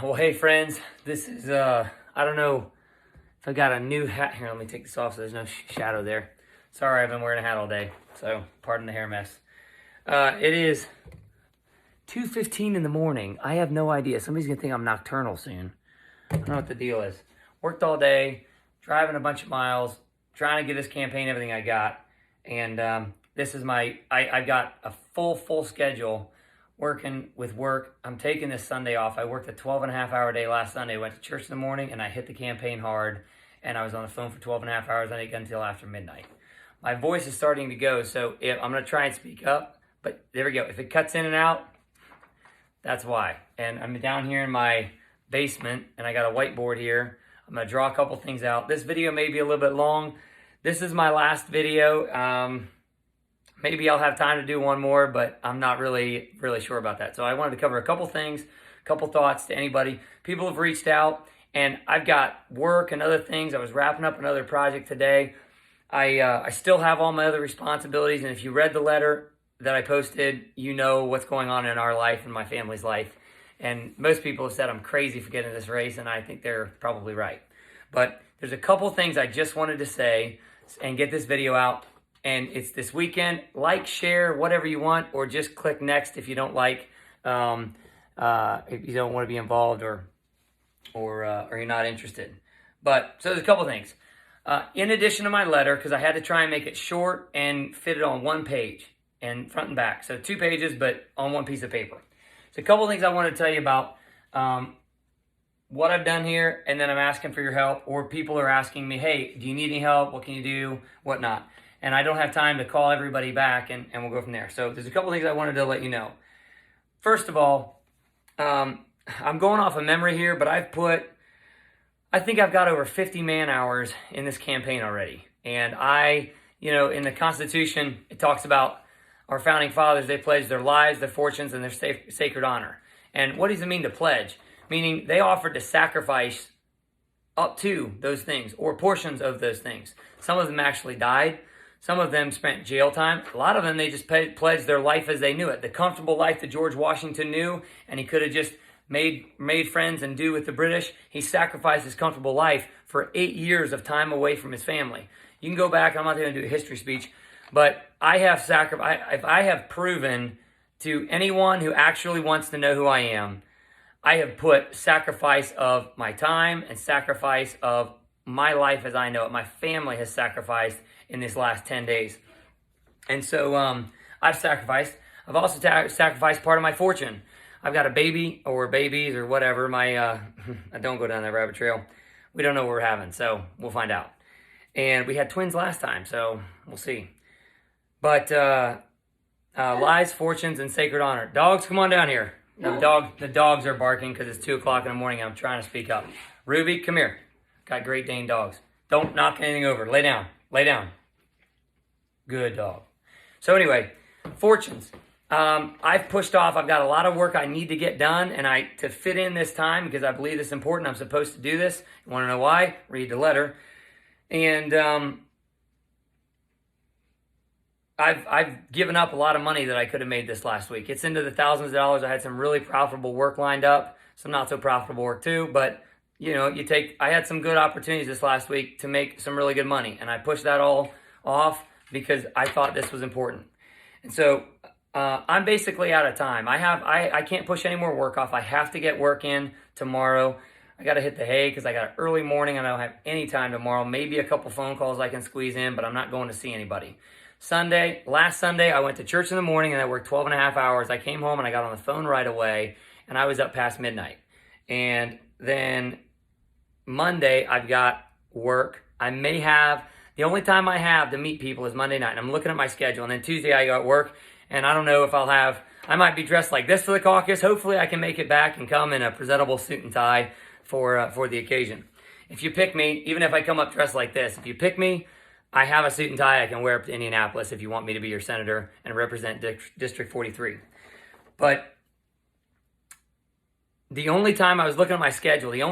Well, hey friends, this is, I don't know if I got a new hat here. Let me take this off so there's no shadow there. Sorry, I've been wearing a hat all day, so pardon the hair mess. It is 2:15 in the morning. I have no idea. Somebody's gonna think I'm nocturnal soon. I don't know what the deal is. Worked all day, driving a bunch of miles, trying to get this campaign everything I got. And this is I've got a full schedule working with work. I'm taking this Sunday off. I worked a 12 and a half hour day last Sunday. Went to church in the morning and I hit the campaign hard. And I was on the phone for 12 and a half hours. I didn't get until after midnight. My voice is starting to go, so I'm going to try and speak up. But there we go. If it cuts in and out, that's why. And I'm down here in my basement and I got a whiteboard here. I'm going to draw a couple things out. This video may be a little bit long. This is my last video. Maybe I'll have time to do one more, but I'm not really sure about that. So I wanted to cover a couple things, a couple thoughts to anybody. People have reached out, and I've got work and other things. I was wrapping up another project today. I still have all my other responsibilities, and if you read the letter that I posted, you know what's going on in our life and my family's life. And most people have said I'm crazy for getting this race, and I think they're probably right. But there's a couple things I just wanted to say and get this video out. And it's this weekend. Like, share, whatever you want, or just click next if you don't like, if you don't want to be involved or you're not interested. But so there's a couple things. In addition to my letter, because I had to try and make it short and fit it on one page and front and back. So 2 pages, but on one piece of paper. So a couple things I want to tell you about what I've done here, and then I'm asking for your help, or people are asking me, hey, do you need any help? What can you do? Whatnot. And I don't have time to call everybody back, and we'll go from there. So there's a couple things I wanted to let you know. First of all, I'm going off of memory here, but I think I've got over 50 man hours in this campaign already. And in the Constitution, it talks about our founding fathers. They pledged their lives, their fortunes, and their sacred honor. And what does it mean to pledge? Meaning they offered to sacrifice up to those things or portions of those things. Some of them actually died. Some of them spent jail time. A lot of them, they just pledged their life as they knew it. The comfortable life that George Washington knew, and he could have just made friends and do with the British. He sacrificed his comfortable life for 8 years of time away from his family. You can go back. I'm not going to do a history speech, but I have proven to anyone who actually wants to know who I am, I have put sacrifice of my time and sacrifice of my life as I know it. My family has sacrificed in these last 10 days. And so I've sacrificed. I've also sacrificed part of my fortune. I've got a baby or babies or whatever. I don't go down that rabbit trail. We don't know what we're having, so we'll find out. And we had twins last time, so we'll see. But lives, fortunes, and sacred honor. Dogs, come on down here. The dogs are barking because it's 2 o'clock in the morning and I'm trying to speak up. Ruby, come here. Got Great Dane dogs. Don't knock anything over. Lay down. Lay down. Good dog. So anyway, fortunes. I've pushed off. I've got a lot of work I need to get done, and to fit in this time because I believe it's important. I'm supposed to do this. You want to know why? Read the letter. And I've given up a lot of money that I could have made this last week. It's into the thousands of dollars. I had some really profitable work lined up, some not so profitable work too, but I had some good opportunities this last week to make some really good money, and I pushed that all off because I thought this was important. And so I'm basically out of time. I can't push any more work off. I have to get work in tomorrow. I got to hit the hay because I got an early morning and I don't have any time tomorrow. Maybe a couple phone calls I can squeeze in, but I'm not going to see anybody. Last Sunday, I went to church in the morning and I worked 12 and a half hours. I came home and I got on the phone right away and I was up past midnight. And then Monday, I've got work. The only time I have to meet people is Monday night. And I'm looking at my schedule. And then Tuesday, I got work. And I don't know if I might be dressed like this for the caucus. Hopefully, I can make it back and come in a presentable suit and tie for the occasion. If you pick me, even if I come up dressed like this, if you pick me, I have a suit and tie I can wear up to Indianapolis if you want me to be your senator and represent District 43. But the only time I was looking at my schedule, and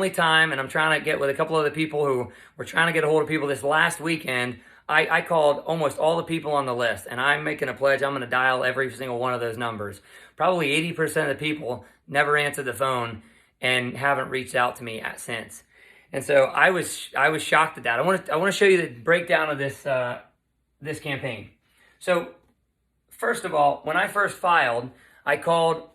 I'm trying to get with a couple other people who were trying to get a hold of people this last weekend, I called almost all the people on the list, and I'm making a pledge. I'm going to dial every single one of those numbers. Probably 80% of the people never answered the phone, and haven't reached out to me since. And so I was shocked at that. I want to show you the breakdown of this campaign. So first of all, when I first filed, I called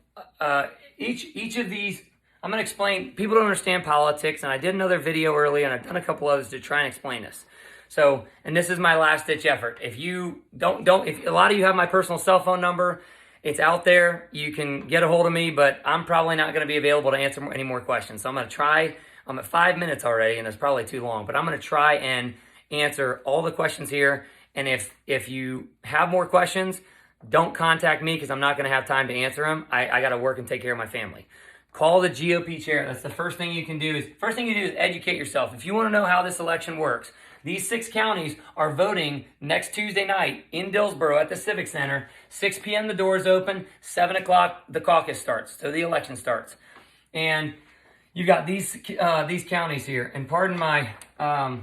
each of these. I'm going to explain. People don't understand politics, and I did another video earlier, and I've done a couple others to try and explain this. So, and this is my last ditch effort. If you if a lot of you have my personal cell phone number, it's out there. You can get a hold of me, but I'm probably not going to be available to answer any more questions. So I'm going to try. I'm at 5 minutes already, and it's probably too long, but I'm going to try and answer all the questions here. And if you have more questions, don't contact me because I'm not going to have time to answer them. I got to work and take care of my family. Call the GOP chair. That's the first thing you can do. First thing you do is educate yourself. If you want to know how this election works, these 6 counties are voting next Tuesday night in Dillsboro at the Civic Center. 6 p.m. the doors open. 7 o'clock the caucus starts. So the election starts. And you got these counties here. And pardon my I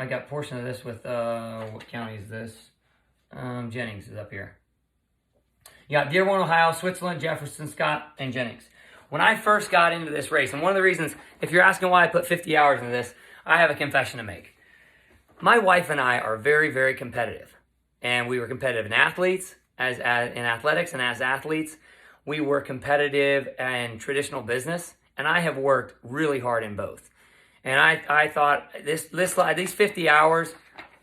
got a portion of this with what county is this? Jennings is up here. You got Dearborn, Ohio, Switzerland, Jefferson, Scott, and Jennings. When I first got into this race, and one of the reasons, if you're asking why I put 50 hours into this, I have a confession to make. My wife and I are very, very competitive. And we were competitive in athletes, in athletics, and as athletes, we were competitive in traditional business. And I have worked really hard in both. And I thought these 50 hours,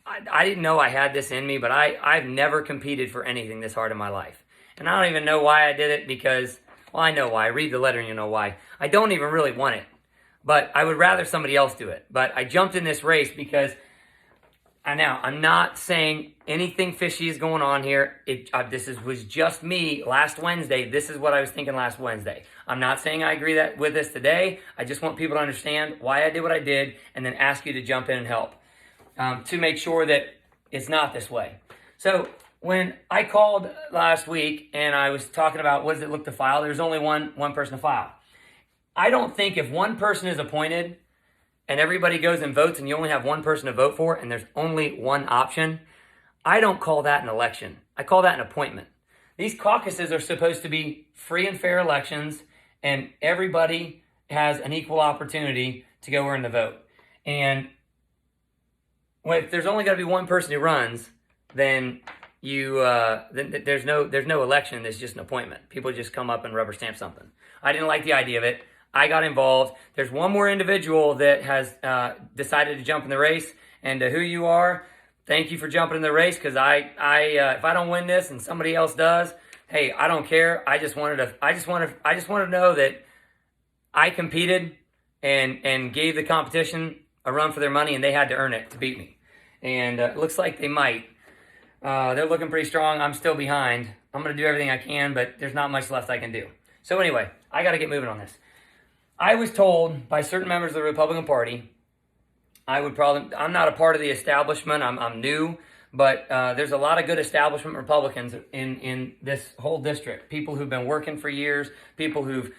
I didn't know I had this in me, but I've never competed for anything this hard in my life. And I don't even know why I did it because, well, I know why. Read the letter and you know why. I don't even really want it. But I would rather somebody else do it. But I jumped in this race because I'm not saying anything fishy is going on here. Was just me last Wednesday. This is what I was thinking last Wednesday. I'm not saying I agree with this today. I just want people to understand why I did what I did and then ask you to jump in and help to make sure that it's not this way. So when I called last week and I was talking about what does it look to file, there's only one person to file. I don't think if one person is appointed and everybody goes and votes and you only have one person to vote for and there's only one option, I don't call that an election. I call that an appointment. These caucuses are supposed to be free and fair elections and everybody has an equal opportunity to go in to vote. And if there's only got to be one person who runs, then there's no election. There's just an appointment. People just come up and rubber stamp something. I didn't like the idea of it. I got involved. There's one more individual that has decided to jump in the race. And to who you are, thank you for jumping in the race. Because if I don't win this and somebody else does, hey, I don't care. I just wanted to know that I competed and gave the competition a run for their money, and they had to earn it to beat me. And it looks like they might. They're looking pretty strong. I'm still behind. I'm going to do everything I can, but there's not much left I can do. So anyway, I got to get moving on this. I was told by certain members of the Republican Party, I'm not a part of the establishment. I'm new, but there's a lot of good establishment Republicans in this whole district. People who've been working for years, people who've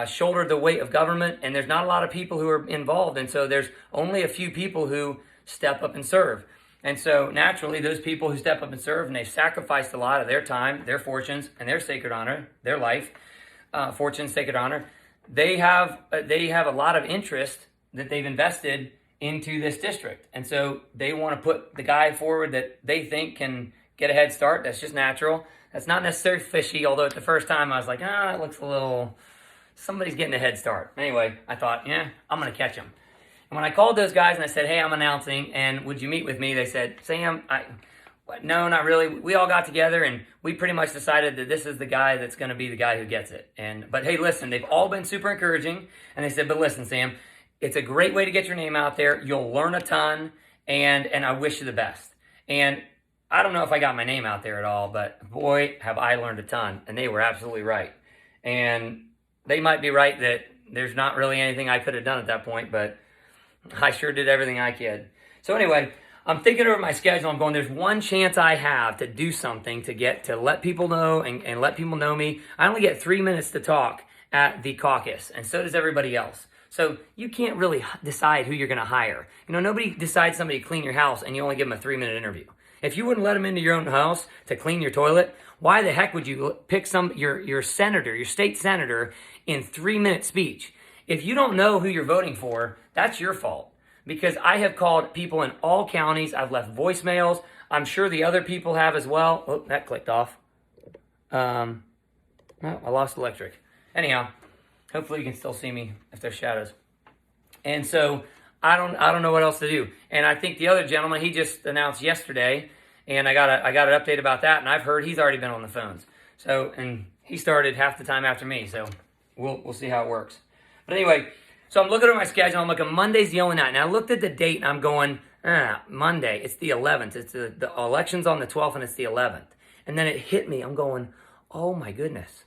shouldered the weight of government, and there's not a lot of people who are involved. And so there's only a few people who step up and serve. And so naturally, those people who step up and serve, and they've sacrificed a lot of their time, their fortunes, and their sacred honor, their life, fortune, sacred honor, they have a lot of interest that they've invested into this district. And so they want to put the guy forward that they think can get a head start. That's just natural. That's not necessarily fishy, although at the first time I was like, that looks a little, somebody's getting a head start. Anyway, I thought, I'm going to catch him. And when I called those guys and I said, hey, I'm announcing, and would you meet with me? They said, Sam, no, not really. We all got together and we pretty much decided that this is the guy that's going to be the guy who gets it. But hey, listen, they've all been super encouraging. And they said, but listen, Sam, it's a great way to get your name out there. You'll learn a ton, and I wish you the best. And I don't know if I got my name out there at all, but boy, have I learned a ton. And they were absolutely right. And they might be right that there's not really anything I could have done at that point, but I sure did everything I could. So anyway, I'm thinking over my schedule. I'm going, there's one chance I have to do something to let people know and let people know me. I only get 3 minutes to talk at the caucus, and so does everybody else. So you can't really decide who you're going to hire. Nobody decides somebody to clean your house and you only give them a 3-minute interview. If you wouldn't let them into your own house to clean your toilet, Why the heck would you pick your senator, your state senator, in 3-minute speech? If you don't know who you're voting for, that's your fault. Because I have called people in all counties. I've left voicemails. I'm sure the other people have as well. Oh, that clicked off. Oh, I lost electric. Anyhow, hopefully you can still see me if there's shadows. And so I don't know what else to do. And I think the other gentleman, he just announced yesterday, and I got an update about that, and I've heard he's already been on the phones. So, and he started half the time after me, so we'll see how it works. But anyway, so I'm looking at my schedule. I'm looking, Monday's the only night. And I looked at the date, and I'm going, Monday, it's the 11th. It's the election's on the 12th, and it's the 11th. And then it hit me. I'm going, oh my goodness,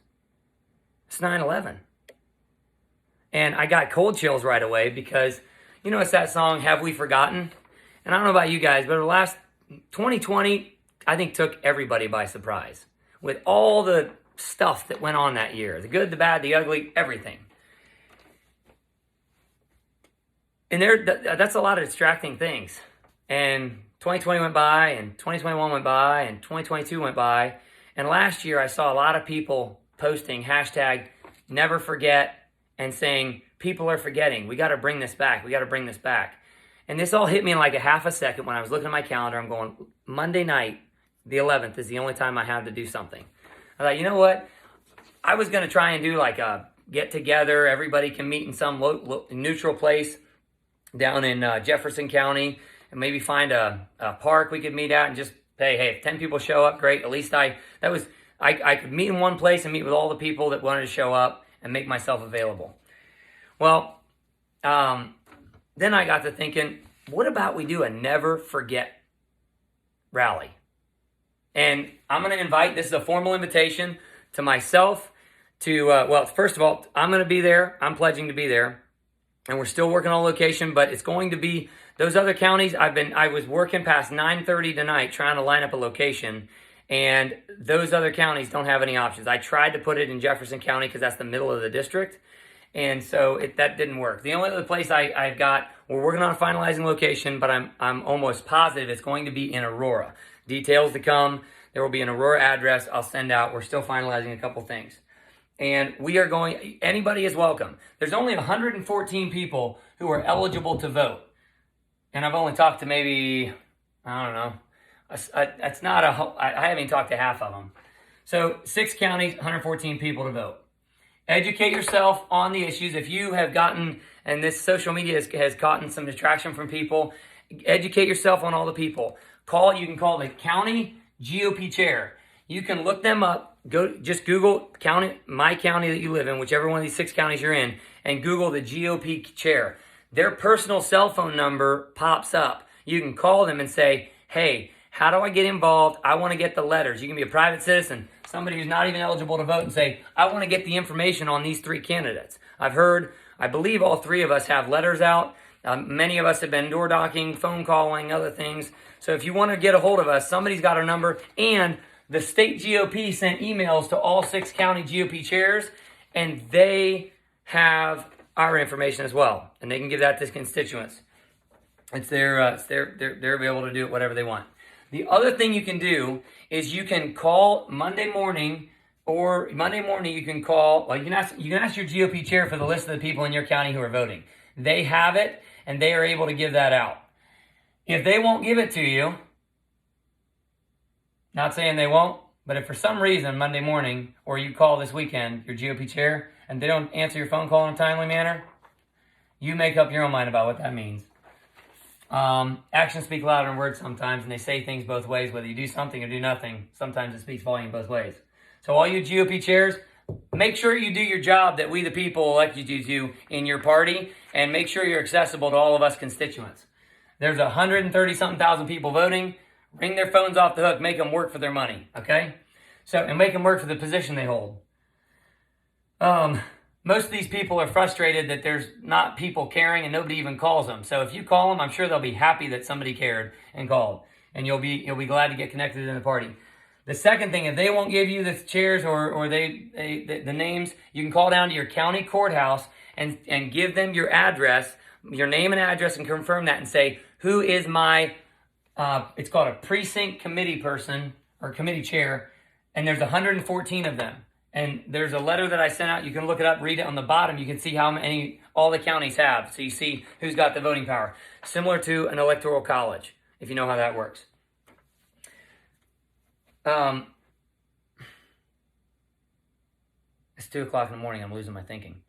it's 9/11. And I got cold chills right away because, you know, it's that song, Have We Forgotten? And I don't know about you guys, but the last 2020, I think took everybody by surprise with all the stuff that went on that year. The good, the bad, the ugly, everything. And that's a lot of distracting things. And 2020 went by, and 2021 went by, and 2022 went by. And last year, I saw a lot of people posting hashtag never forget and saying, people are forgetting. We got to bring this back. We got to bring this back. And this all hit me in like a half a second when I was looking at my calendar. I'm going, Monday night, the 11th, is the only time I have to do something. I thought, you know what? I was going to try and do like a get together. Everybody can meet in some neutral place down in Jefferson County, and maybe find a park we could meet at and just, hey, if 10 people show up, great. At least I could meet in one place and meet with all the people that wanted to show up and make myself available. Well, then I got to thinking, what about we do a never forget rally? And I'm going to invite, this is a formal invitation to myself to, well, first of all, I'm going to be there. I'm pledging to be there. And we're still working on location, but it's going to be those other counties. I was working past 9:30 tonight trying to line up a location, and those other counties don't have any options. I tried to put it in Jefferson County because that's the middle of the district, and so that didn't work. The only other place I've got, we're working on a finalizing location, but I'm almost positive it's going to be in Aurora. Details to come. There will be an Aurora address I'll send out. We're still finalizing a couple things. And we are going, anybody is welcome. There's only 114 people who are eligible to vote. And I've only talked to maybe, I don't know, I haven't even talked to half of them. So 6 counties, 114 people to vote. Educate yourself on the issues. If you have gotten, and this social media has gotten some distraction from people, educate yourself on all the people. You can call the county GOP chair. You can look them up. Just Google my county that you live in, whichever one of these 6 counties you're in, and Google the GOP chair. Their personal cell phone number pops up. You can call them and say, hey, how do I get involved? I want to get the letters. You can be a private citizen, somebody who's not even eligible to vote, and say, I want to get the information on these 3 candidates. I believe all 3 of us have letters out. Many of us have been door knocking, phone calling, other things. So if you want to get a hold of us, somebody's got our number. And the state GOP sent emails to all 6 county GOP chairs, and they have our information as well, and they can give that to constituents. They're able to do it whatever they want. The other thing you can do is you can call Monday morning you can call. Well, you can ask your GOP chair for the list of the people in your county who are voting. They have it, and they are able to give that out. If they won't give it to you, not saying they won't, but if for some reason Monday morning or you call this weekend your GOP chair and they don't answer your phone call in a timely manner, you make up your own mind about what that means. Actions speak louder than words sometimes, and they say things both ways. Whether you do something or do nothing, sometimes it speaks volume both ways. So all you GOP chairs, make sure you do your job that we the people elected you to do in your party, and make sure you're accessible to all of us constituents. There's 130-something thousand people voting. Ring their phones off the hook. Make them work for their money, okay? And make them work for the position they hold. Most of these people are frustrated that there's not people caring and nobody even calls them. So if you call them, I'm sure they'll be happy that somebody cared and called. And you'll be glad to get connected in the party. The second thing, if they won't give you the chairs or the names, you can call down to your county courthouse and give them your address, your name and address, and confirm that and say, who is my, it's called a precinct committee person or committee chair, and there's 114 of them. And there's a letter that I sent out. You can look it up, read it on the bottom. You can see how many all the counties have. So you see who's got the voting power. Similar to an electoral college, if you know how that works. It's 2 o'clock in the morning. I'm losing my thinking.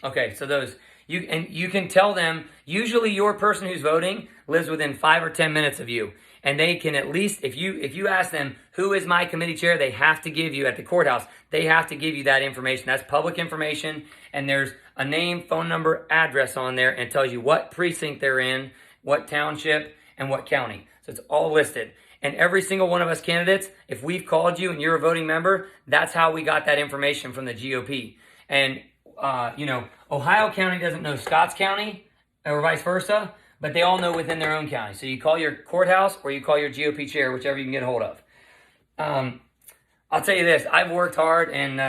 Okay, so those you can tell them. Usually, your person who's voting lives within 5 or 10 minutes of you, and they can at least, if you ask them who is my committee chair, they have to give you at the courthouse. They have to give you that information. That's public information, and there's a name, phone number, address on there, and it tells you what precinct they're in, what township, and what county. So it's all listed. And every single one of us candidates, if we've called you and you're a voting member, that's how we got that information from the GOP. And, Ohio County doesn't know Scotts County or vice versa, but they all know within their own county. So you call your courthouse or you call your GOP chair, whichever you can get a hold of. I'll tell you this, I've worked hard, and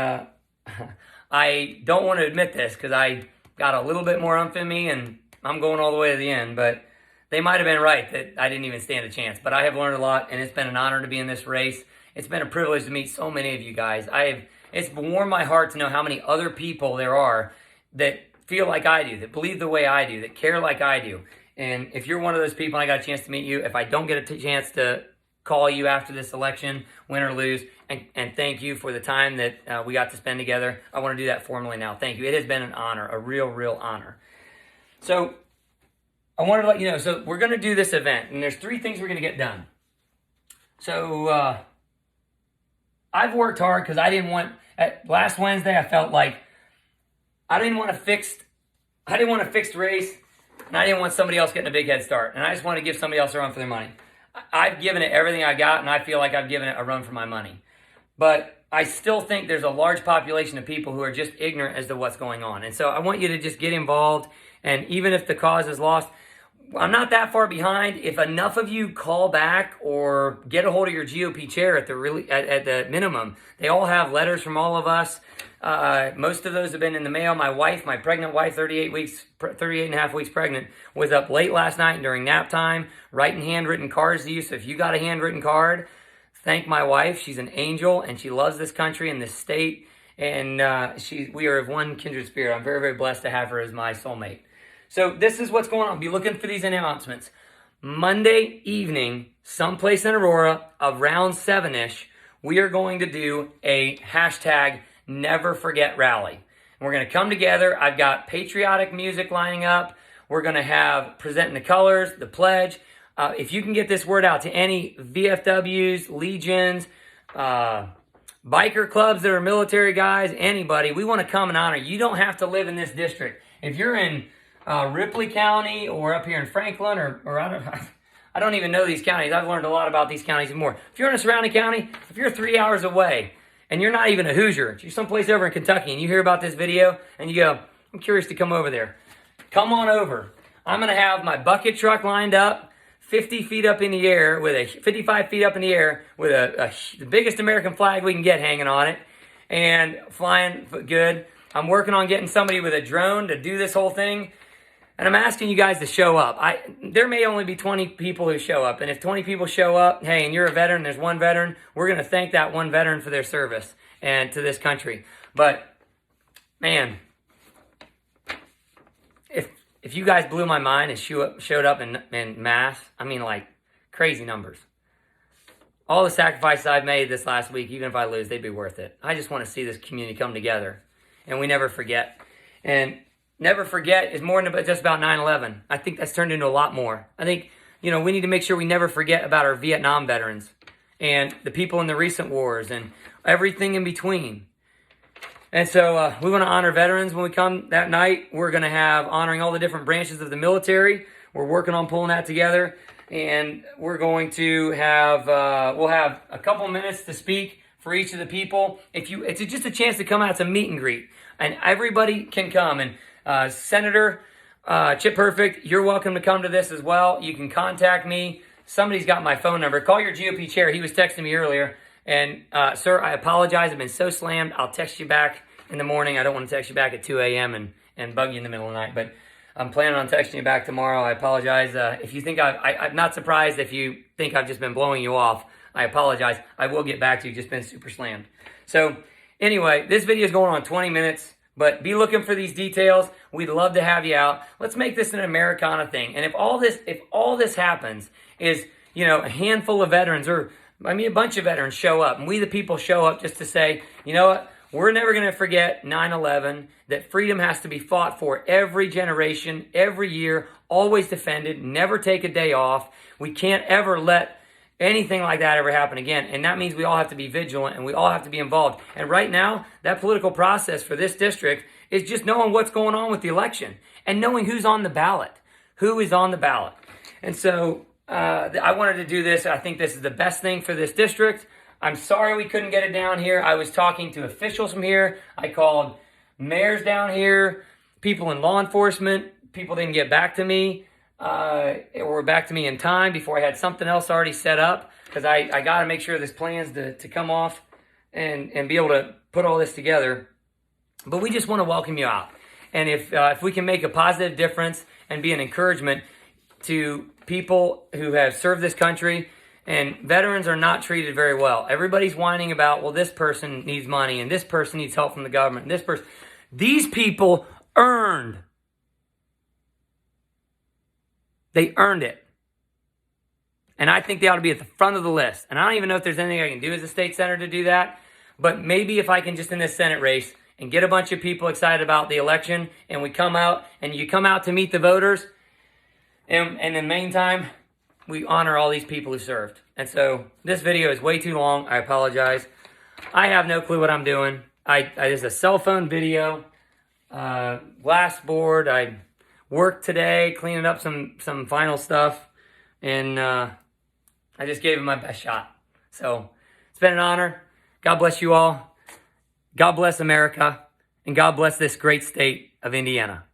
I don't want to admit this because I got a little bit more umph in me and I'm going all the way to the end, but they might have been right that I didn't even stand a chance. But I have learned a lot, and it's been an honor to be in this race. It's been a privilege to meet so many of you guys. It's warmed my heart to know how many other people there are that feel like I do, that believe the way I do, that care like I do. And if you're one of those people and I got a chance to meet you, if I don't get a chance to call you after this election, win or lose, and thank you for the time that we got to spend together, I want to do that formally now. Thank you. It has been an honor, a real, real honor. So I wanted to let you know, so we're going to do this event, and there's 3 things we're going to get done. So I've worked hard because I didn't want, last Wednesday I felt like I didn't want a fixed race, and I didn't want somebody else getting a big head start, and I just want to give somebody else a run for their money. I've given it everything I got, and I feel like I've given it a run for my money. But I still think there's a large population of people who are just ignorant as to what's going on. And so I want you to just get involved, and even if the cause is lost, I'm not that far behind. If enough of you call back or get a hold of your GOP chair at the minimum, they all have letters from all of us. Most of those have been in the mail. My pregnant wife, 38 and a half weeks pregnant, was up late last night during nap time, writing handwritten cards to you. So if you got a handwritten card, thank my wife. She's an angel, and she loves this country and this state. And we are of one kindred spirit. I'm very, very blessed to have her as my soulmate. So this is what's going on. Be looking for these announcements. Monday evening, someplace in Aurora, around 7-ish, we are going to do a hashtag Never Forget Rally. And we're going to come together. I've got patriotic music lining up. We're going to have presenting the colors, the pledge. If you can get this word out to any VFWs, Legions, biker clubs that are military guys, anybody, we want to come and honor. You don't have to live in this district. If you're in Ripley County or up here in Franklin or I don't even know these counties. I've learned a lot about these counties and more. If you're in a surrounding county, if you're 3 hours away and you're not even a Hoosier, you're someplace over in Kentucky and you hear about this video and you go, I'm curious to come over there. Come on over. I'm going to have my bucket truck lined up 50 feet up in the air 55 feet up in the air with the biggest American flag we can get hanging on it and flying good. I'm working on getting somebody with a drone to do this whole thing. And I'm asking you guys to show up. There may only be 20 people who show up. And if 20 people show up, hey, and you're a veteran, there's one veteran, we're going to thank that one veteran for their service and to this country. But, man, if you guys blew my mind and showed up in mass, I mean, like, crazy numbers. All the sacrifices I've made this last week, even if I lose, they'd be worth it. I just want to see this community come together. And we never forget. And never forget is more than just about 9/11. I think that's turned into a lot more. I think, we need to make sure we never forget about our Vietnam veterans and the people in the recent wars and everything in between. And so we want to honor veterans when we come that night. We're going to have honoring all the different branches of the military. We're working on pulling that together. And we're going to have, we'll have a couple minutes to speak for each of the people. It's just a chance to come out. It's a meet and greet. And everybody can come. And Senator Chip Perfect, you're welcome to come to this as well. You can contact me. Somebody's got my phone number. Call your GOP chair. He was texting me earlier. And, sir, I apologize. I've been so slammed. I'll text you back in the morning. I don't want to text you back at 2 a.m. and bug you in the middle of the night. But I'm planning on texting you back tomorrow. I apologize. If you think I'm not surprised if you think I've just been blowing you off. I apologize. I will get back to you. Just been super slammed. So anyway, this video is going on 20 minutes. But be looking for these details. We'd love to have you out. Let's make this an Americana thing. And if all this happens is, a handful of veterans, or a bunch of veterans show up, and we the people show up just to say, you know what, we're never going to forget 9/11, that freedom has to be fought for every generation, every year, always defended, never take a day off. We can't ever let anything like that ever happen again. And that means we all have to be vigilant and we all have to be involved. And right now, that political process for this district is just knowing what's going on with the election and knowing who's on the ballot, who is on the ballot. And so I wanted to do this. I think this is the best thing for this district. I'm sorry we couldn't get it down here. I was talking to officials from here. I called mayors down here, people in law enforcement. People didn't get back to me. Or back to me in time before I had something else already set up, because I got to make sure this plan's to come off and be able to put all this together. But we just want to welcome you out. And if we can make a positive difference and be an encouragement to people who have served this country, and veterans are not treated very well. Everybody's whining about, well, this person needs money and this person needs help from the government. And these people earned. They earned it. And I think they ought to be at the front of the list. And I don't even know if there's anything I can do as a state senator to do that. But maybe if I can just in this Senate race and get a bunch of people excited about the election, and we come out and you come out to meet the voters, and in the meantime, we honor all these people who served. And so this video is way too long. I apologize. I have no clue what I'm doing. It's a cell phone video, glass board. I worked today, cleaning up some final stuff, and I just gave it my best shot. So it's been an honor. God bless you all. God bless America, and God bless this great state of Indiana.